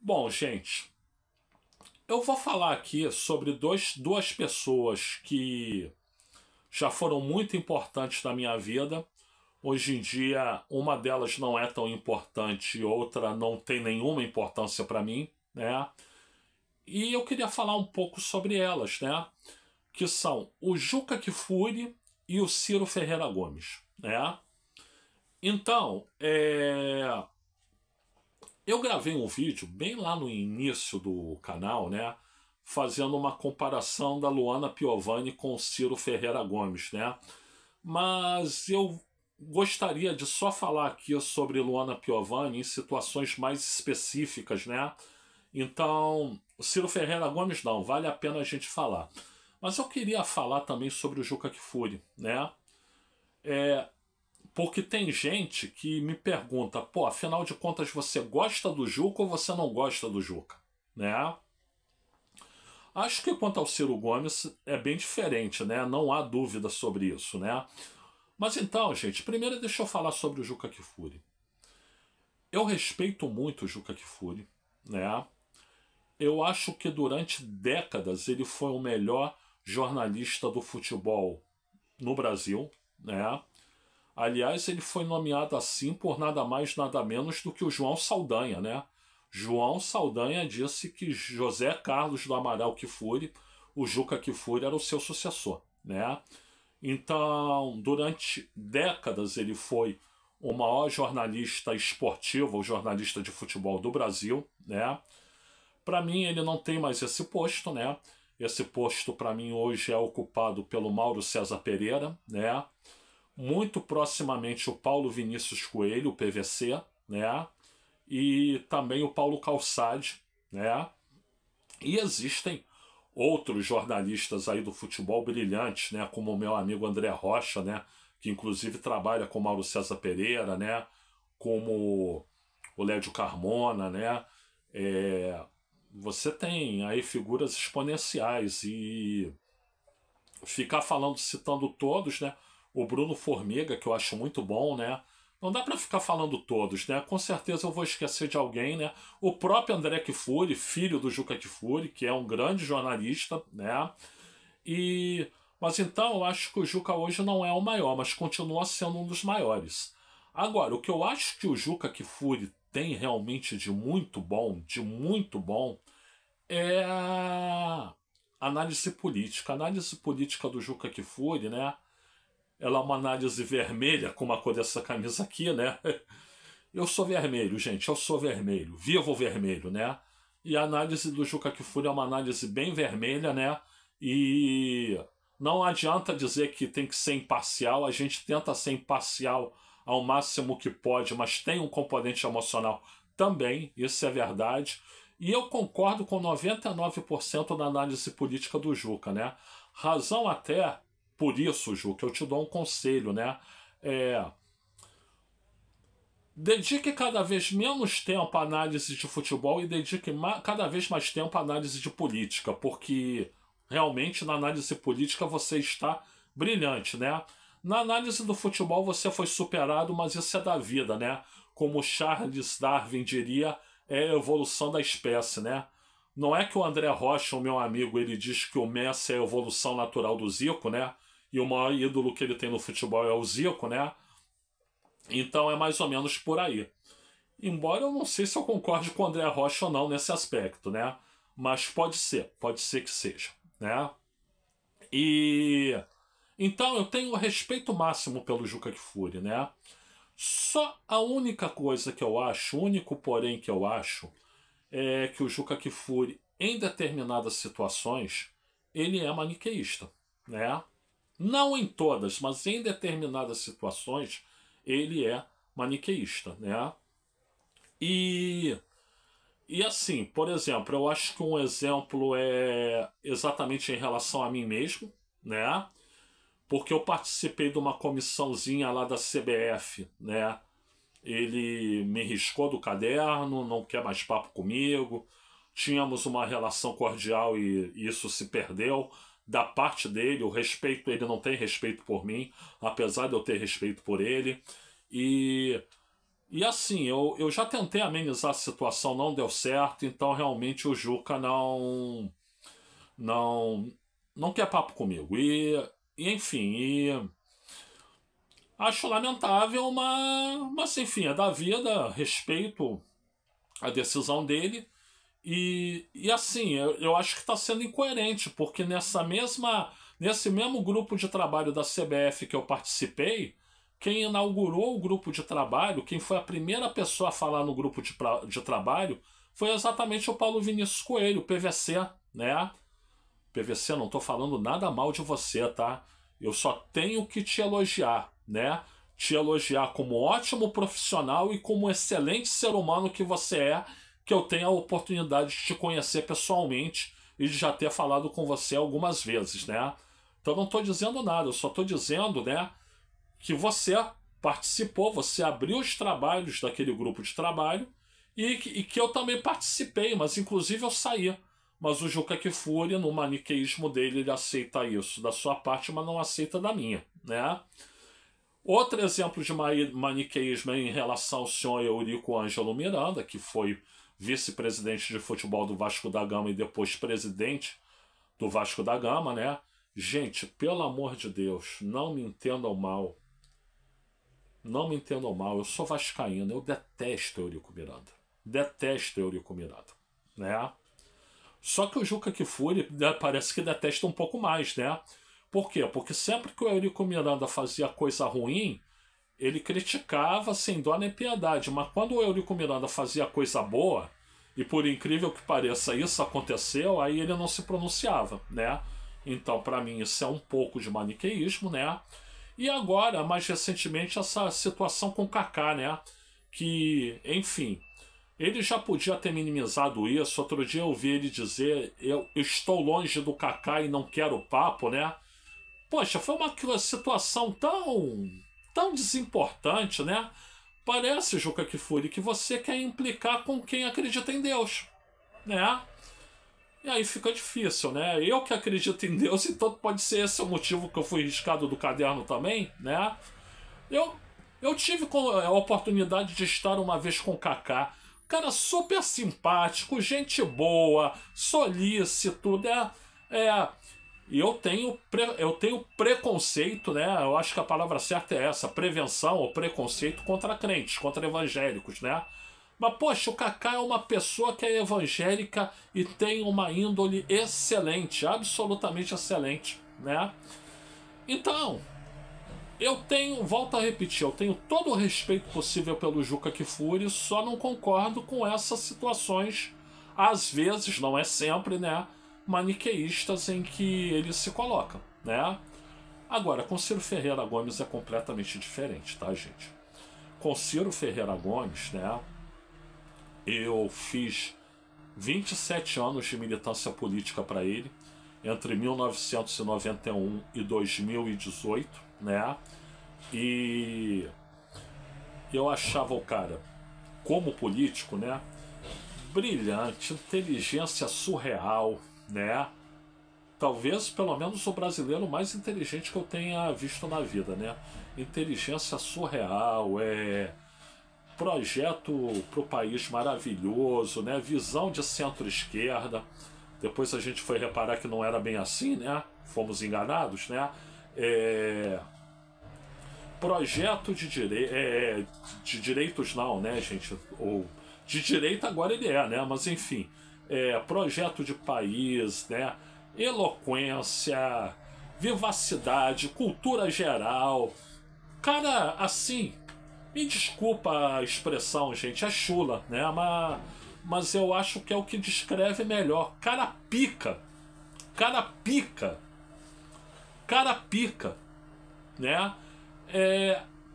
Bom, gente, eu vou falar aqui sobre duas pessoas que já foram muito importantes na minha vida. Hoje em dia, uma delas não é tão importante e outra não tem nenhuma importância para mim, né? E eu queria falar um pouco sobre elas, né? Que são o Juca Kfouri e o Ciro Ferreira Gomes, né? Então, eu gravei um vídeo bem lá no início do canal, né? Fazendo uma comparação da Luana Piovani com o Ciro Ferreira Gomes, né? Mas eu gostaria de só falar aqui sobre Luana Piovani em situações mais específicas, né? Então, o Ciro Ferreira Gomes não, vale a pena a gente falar. Mas eu queria falar também sobre o Juca Kfouri, né? Porque tem gente que me pergunta, pô, afinal de contas você gosta do Juca ou você não gosta do Juca, né? Acho que quanto ao Ciro Gomes é bem diferente, né? Não há dúvida sobre isso, né? Mas então, gente, primeiro deixa eu falar sobre o Juca Kfouri. Eu respeito muito o Juca Kfouri, né? Eu acho que durante décadas ele foi o melhor jornalista do futebol no Brasil, né? Aliás, ele foi nomeado assim por nada mais, nada menos do que o João Saldanha, né? João Saldanha disse que José Carlos do Amaral Kfouri, o Juca Kfouri, era o seu sucessor, né? Então, durante décadas ele foi o maior jornalista esportivo, o jornalista de futebol do Brasil, né? Para mim, ele não tem mais esse posto, né? Esse posto, para mim, hoje é ocupado pelo Mauro César Pereira, né? Muito proximamente o Paulo Vinícius Coelho, o PVC, né? E também o Paulo Calçade, né? E existem outros jornalistas aí do futebol brilhantes, né? Como o meu amigo André Rocha, né? Que inclusive trabalha com Mauro César Pereira, né? Como o Lédio Carmona, né? Você tem aí figuras exponenciais e ficar falando, citando todos, né? O Bruno Formiga, que eu acho muito bom, né? Não dá para ficar falando todos, né? Com certeza eu vou esquecer de alguém, né? O próprio André Kfouri, filho do Juca Kfouri, que é um grande jornalista, né? E mas então eu acho que o Juca hoje não é o maior, mas continua sendo um dos maiores. Agora, o que eu acho que o Juca Kfouri tem realmente de muito bom, é a análise política. A análise política do Juca Kfouri, né? Ela é uma análise vermelha, como a cor dessa camisa aqui, né? Eu sou vermelho, gente, eu sou vermelho. Vivo o vermelho, né? E a análise do Juca Kfouri é uma análise bem vermelha, né? E não adianta dizer que tem que ser imparcial, a gente tenta ser imparcial ao máximo que pode, mas tem um componente emocional também, isso é verdade. E eu concordo com 99% da análise política do Juca, né? Razão até por isso, Juca, eu te dou um conselho, né? É, dedique cada vez menos tempo à análise de futebol e dedique cada vez mais tempo à análise de política, porque realmente na análise política você está brilhante, né? Na análise do futebol você foi superado, mas isso é da vida, né? Como Charles Darwin diria, é a evolução da espécie, né? Não é que o André Rocha, o meu amigo, ele diz que o Messi é a evolução natural do Zico, né? E o maior ídolo que ele tem no futebol é o Zico, né? Então é mais ou menos por aí. Embora eu não sei se eu concorde com o André Rocha ou não nesse aspecto, né? Mas pode ser que seja, né? E então eu tenho respeito máximo pelo Juca Kfouri, né? Só a única coisa que eu acho, o único porém que eu acho, é que o Juca Kfouri, em determinadas situações, ele é maniqueísta, né? Não em todas, mas em determinadas situações, ele é maniqueísta, né? E, e assim, por exemplo, eu acho que um exemplo é exatamente em relação a mim mesmo, né? Porque eu participei de uma comissãozinha lá da CBF, né? Ele me riscou do caderno, não quer mais papo comigo. Tínhamos uma relação cordial e isso se perdeu. Da parte dele, o respeito, ele não tem respeito por mim, apesar de eu ter respeito por ele. E E assim, eu já tentei amenizar a situação, não deu certo, então realmente o Juca não, não quer papo comigo. E enfim, acho lamentável, mas enfim, é da vida, respeito a decisão dele. E assim, eu acho que está sendo incoerente, porque nesse mesmo grupo de trabalho da CBF que eu participei, quem inaugurou o grupo de trabalho, quem foi a primeira pessoa a falar no grupo de trabalho, foi exatamente o Paulo Vinícius Coelho, PVC, né? PVC, não estou falando nada mal de você, tá? Eu só tenho que te elogiar, né? Te elogiar como ótimo profissional e como excelente ser humano que você é, que eu tenho a oportunidade de te conhecer pessoalmente e de já ter falado com você algumas vezes, né? Então não estou dizendo nada, eu só estou dizendo, né, que você participou, você abriu os trabalhos daquele grupo de trabalho e que eu também participei, mas inclusive eu saí. Mas o Juca Kfouri, no maniqueísmo dele, ele aceita isso da sua parte, mas não aceita da minha, né? Outro exemplo de maniqueísmo é em relação ao senhor Eurico Ângelo Miranda, que foi vice-presidente de futebol do Vasco da Gama e depois presidente do Vasco da Gama, né? Gente, pelo amor de Deus, não me entendam mal. Não me entendam mal, eu sou vascaíno, eu detesto Eurico Miranda. Detesto Eurico Miranda, né? Só que o Juca Kfouri parece que detesta um pouco mais, né? Por quê? Porque sempre que o Eurico Miranda fazia coisa ruim, ele criticava sem dó nem piedade. Mas quando o Eurico Miranda fazia coisa boa, e por incrível que pareça isso aconteceu, aí ele não se pronunciava, né? Então, para mim, isso é um pouco de maniqueísmo, né? E agora, mais recentemente, essa situação com o Kaká, né? Que, enfim, ele já podia ter minimizado isso. Outro dia eu ouvi ele dizer: eu estou longe do Kaká e não quero papo, né? Poxa, foi uma situação tão desimportante, né? Parece, Juca Kfouri, que você quer implicar com quem acredita em Deus, né? E aí fica difícil, né? Eu que acredito em Deus, então pode ser esse o motivo que eu fui riscado do caderno também, né? Eu, eu tive a oportunidade de estar uma vez com o Kaká. Cara super simpático, gente boa, solícito, né? E eu tenho preconceito, né? Eu acho que a palavra certa é essa, prevenção ou preconceito contra crentes, contra evangélicos, né? Mas, poxa, o Kaká é uma pessoa que é evangélica e tem uma índole excelente, absolutamente excelente, né? Então, volto a repetir, eu tenho todo o respeito possível pelo Juca Kfouri, só não concordo com essas situações, às vezes, não é sempre, né, maniqueístas em que ele se coloca, né? Agora, com Ciro Ferreira Gomes é completamente diferente, tá, gente? Com Ciro Ferreira Gomes, né, eu fiz 27 anos de militância política para ele, entre 1991 e 2018, né? E eu achava o cara, como político, né, brilhante, inteligência surreal, né? Talvez, pelo menos, o brasileiro mais inteligente que eu tenha visto na vida, né? Inteligência surreal, projeto para o país maravilhoso, né? Visão de centro-esquerda. Depois a gente foi reparar que não era bem assim, né? Fomos enganados, né? Projeto de direitos não, né, gente? Ou de direita agora ele né? Mas enfim, projeto de país, né? Eloquência, vivacidade, cultura geral. Cara, assim, me desculpa a expressão, gente, é chula, né? Mas eu acho que é o que descreve melhor. Cara pica. Cara pica. Cara pica. Né?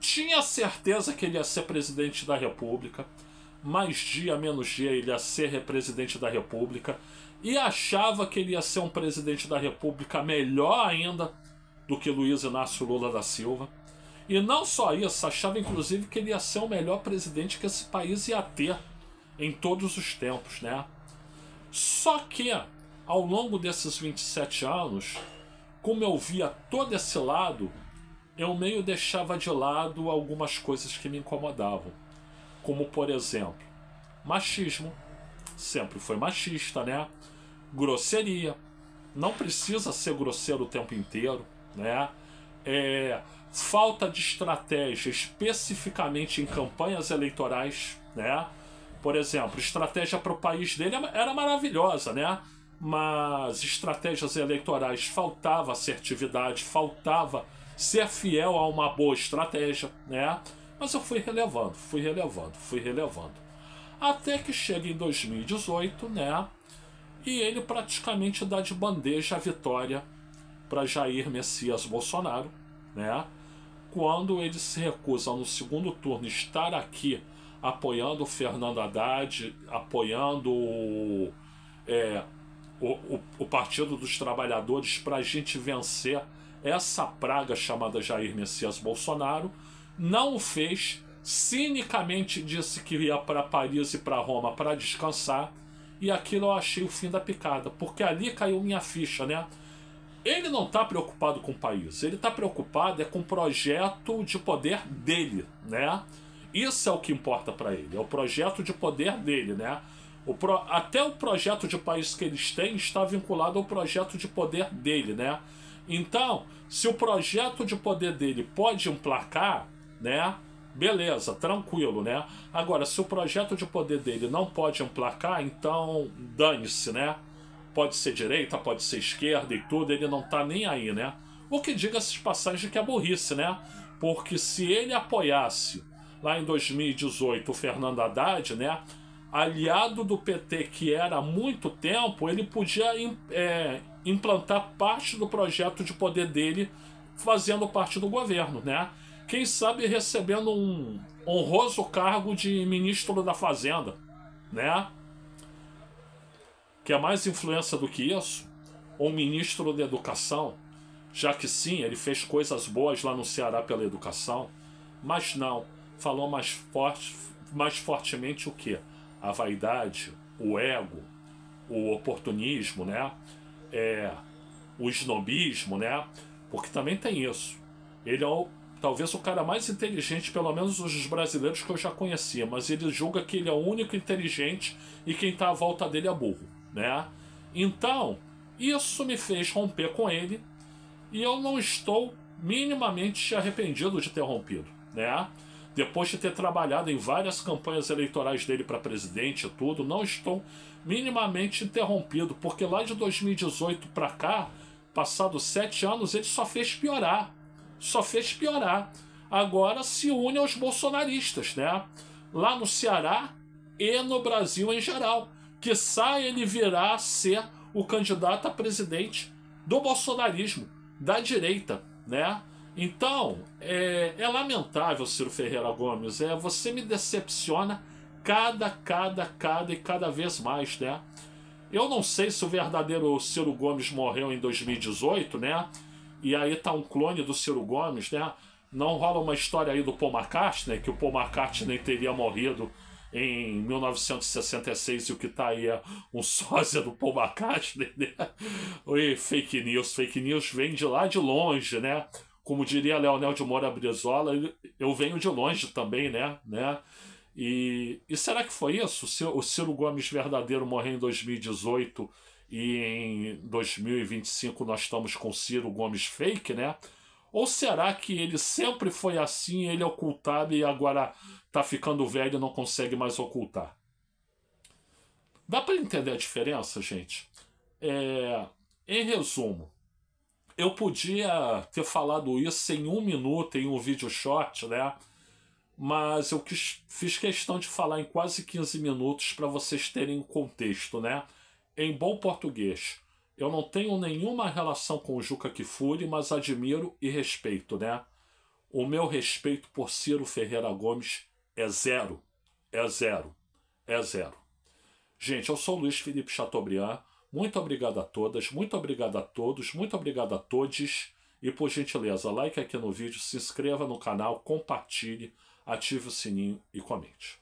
Tinha certeza que ele ia ser presidente da República. Mais dia, menos dia, ele ia ser presidente da República. E achava que ele ia ser um presidente da República melhor ainda do que Luiz Inácio Lula da Silva. E não só isso, achava inclusive que ele ia ser o melhor presidente que esse país ia ter em todos os tempos, né? Só que, ao longo desses 27 anos, como eu via todo esse lado, eu meio deixava de lado algumas coisas que me incomodavam. como, por exemplo, machismo, sempre foi machista, né? Grosseria, não precisa ser grosseiro o tempo inteiro, né? Falta de estratégia, especificamente em campanhas eleitorais, né? Por exemplo, estratégia para o país dele era maravilhosa, né? Mas estratégias eleitorais faltava assertividade, faltava ser fiel a uma boa estratégia, né? Mas eu fui relevando, fui relevando, fui relevando. Até que chega em 2018, né? E ele praticamente dá de bandeja a vitória para Jair Messias Bolsonaro, né? Quando ele se recusa no segundo turno estar aqui apoiando o Fernando Haddad, apoiando o Partido dos Trabalhadores para a gente vencer essa praga chamada Jair Messias Bolsonaro, não o fez, cinicamente disse que ia para Paris e para Roma para descansar, e aquilo eu achei o fim da picada, porque ali caiu minha ficha, né? Ele não está preocupado com o país, ele está preocupado com o projeto de poder dele, né? Isso é o que importa para ele, é o projeto de poder dele, né? Até o projeto de país que eles têm está vinculado ao projeto de poder dele, né? Então, se o projeto de poder dele pode emplacar, né? Beleza, tranquilo, né? Agora, se o projeto de poder dele não pode emplacar, então dane-se, né? Pode ser direita, pode ser esquerda e tudo, ele não tá nem aí, né? O que diga-se de passagem que é burrice, né? Porque se ele apoiasse lá em 2018 o Fernando Haddad, né? Aliado do PT que era há muito tempo, ele podia implantar parte do projeto de poder dele fazendo parte do governo, né? Quem sabe recebendo um honroso cargo de ministro da Fazenda, né? Que é mais influência do que isso, ou ministro da Educação, já que sim, ele fez coisas boas lá no Ceará pela educação, mas não, falou mais fortemente o quê? A vaidade, o ego, o oportunismo, né? O snobismo, né? Porque também tem isso. Ele é talvez o cara mais inteligente, pelo menos os brasileiros que eu já conhecia, mas ele julga que ele é o único inteligente e quem está à volta dele é burro, né? Então, isso me fez romper com ele e eu não estou minimamente arrependido de ter rompido, né? Depois de ter trabalhado em várias campanhas eleitorais dele para presidente e tudo, não estou minimamente interrompido, porque lá de 2018 para cá, passados 7 anos, ele só fez piorar. Só fez piorar. Agora se une aos bolsonaristas, né? Lá no Ceará e no Brasil em geral. Quiçá ele virá a ser o candidato a presidente do bolsonarismo, da direita, né? Então, é lamentável, Ciro Ferreira Gomes, você me decepciona cada vez mais, né? Eu não sei se o verdadeiro Ciro Gomes morreu em 2018, né? E aí tá um clone do Ciro Gomes, né? Não rola uma história aí do Paul McCartney, que o Paul McCartney teria morrido em 1966 e o que tá aí é um sósia do Paul McCartney, né? E fake news vem de lá de longe, né? Como diria Leonel de Moura Brizola, eu venho de longe também, né? E será que foi isso? O Ciro Gomes verdadeiro morreu em 2018 e em 2025 nós estamos com Ciro Gomes fake, né? Ou será que ele sempre foi assim, ele é ocultado e agora tá ficando velho e não consegue mais ocultar? Dá para entender a diferença, gente? Em resumo, eu podia ter falado isso em 1 minuto, em um vídeo short, né? Mas eu fiz questão de falar em quase 15 minutos para vocês terem um contexto, né? Em bom português, eu não tenho nenhuma relação com o Juca Kfouri, mas admiro e respeito, né? O meu respeito por Ciro Ferreira Gomes é zero. É zero. É zero. Gente, eu sou o Luiz Felipe Chateaubriand. Muito obrigado a todas, muito obrigado a todos, muito obrigado a todos. E por gentileza, like aqui no vídeo, se inscreva no canal, compartilhe, ative o sininho e comente.